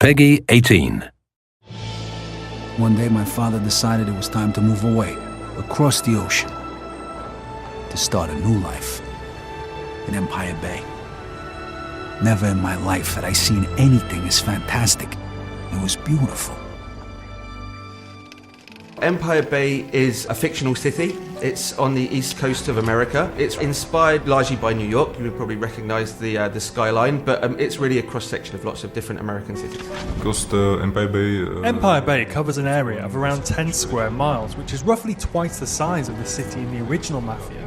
Peggy 18. One day my father decided it was time to move away, across the ocean, to start a new life in Empire Bay. Never in my life had I seen anything as fantastic. It was beautiful. Empire Bay is a fictional city. It's on the east coast of America. It's inspired largely by New York. You would probably recognize the skyline, but it's really a cross-section of lots of different American cities. Empire Bay covers an area of around 10 square miles, which is roughly twice the size of the city in the original Mafia.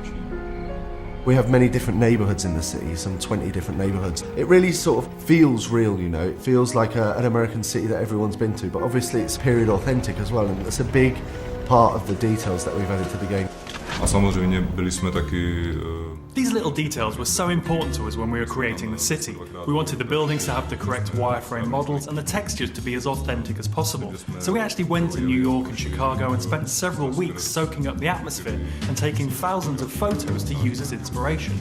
We have many different neighbourhoods in the city, some 20 different neighbourhoods. It really sort of feels real, you know. It feels like an American city that everyone's been to, but obviously it's period authentic as well, and that's a big part of the details that we've added to the game. These little details were so important to us when we were creating the city. We wanted the buildings to have the correct wireframe models and the textures to be as authentic as possible. So we actually went to New York and Chicago and spent several weeks soaking up the atmosphere and taking thousands of photos to use as inspiration.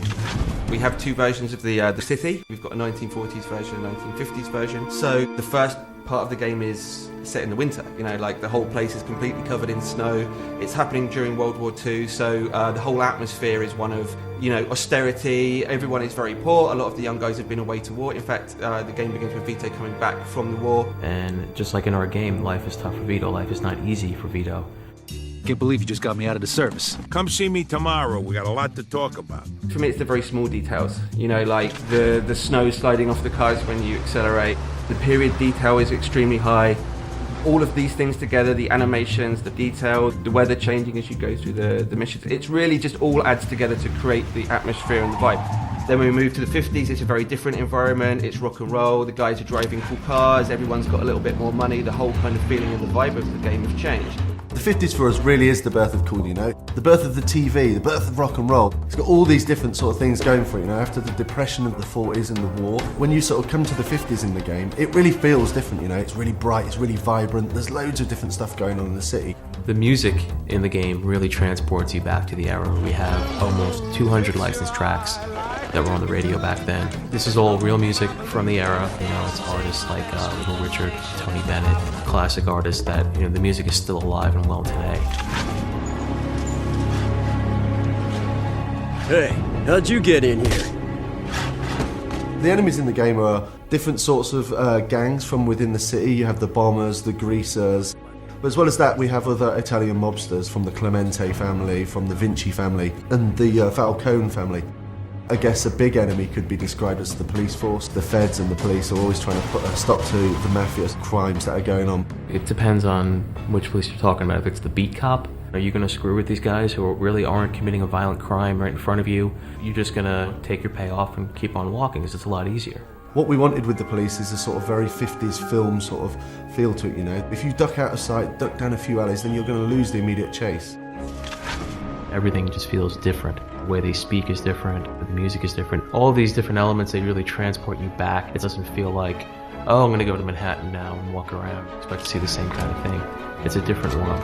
We have two versions of the city. We've got a 1940s version and a 1950s version. So the first part of the game is set in the winter, you know, like the whole place is completely covered in snow. It's happening during World War II, so the whole atmosphere is one of, you know, austerity. Everyone is very poor. A lot of the young guys have been away to war. In fact, the game begins with Vito coming back from the war. And just like in our game, life is tough for Vito. Life is not easy for Vito. Can't believe you just got me out of the service. Come see me tomorrow. We got a lot to talk about. For me, it's the very small details, you know, like the snow sliding off the cars when you accelerate. The period detail is extremely high. All of these things together, the animations, the detail, the weather changing as you go through the missions, it's really just all adds together to create the atmosphere and the vibe. Then when we move to the 50s, it's a very different environment. It's rock and roll, the guys are driving cool cars, everyone's got a little bit more money, the whole kind of feeling and the vibe of the game have changed. The 50s for us really is the birth of cool, you know? The birth of the TV, the birth of rock and roll. It's got all these different sort of things going for it, you know? After the depression of the 40s and the war, when you sort of come to the 50s in the game, it really feels different, you know? It's really bright, it's really vibrant, there's loads of different stuff going on in the city. The music in the game really transports you back to the era. We have almost 200 licensed tracks that were on the radio back then. This is all real music from the era. You know, it's artists like Little Richard, Tony Bennett, classic artists that, you know, the music is still alive and well today. Hey, how'd you get in here? The enemies in the game are different sorts of gangs from within the city. You have the bombers, the greasers. But as well as that, we have other Italian mobsters from the Clemente family, from the Vinci family, and the Falcone family. I guess a big enemy could be described as the police force. The feds and the police are always trying to put a stop to the Mafia crimes that are going on. It depends on which police you're talking about. If it's the beat cop, are you going to screw with these guys who really aren't committing a violent crime right in front of you? You're just going to take your payoff and keep on walking because it's a lot easier. What we wanted with the police is a sort of very 50s film sort of feel to it, you know. If you duck out of sight, duck down a few alleys, then you're going to lose the immediate chase. Everything just feels different. The way they speak is different, the music is different. All these different elements, they really transport you back. It doesn't feel like, oh, I'm going to go to Manhattan now and walk around. Expect to see the same kind of thing. It's a different world.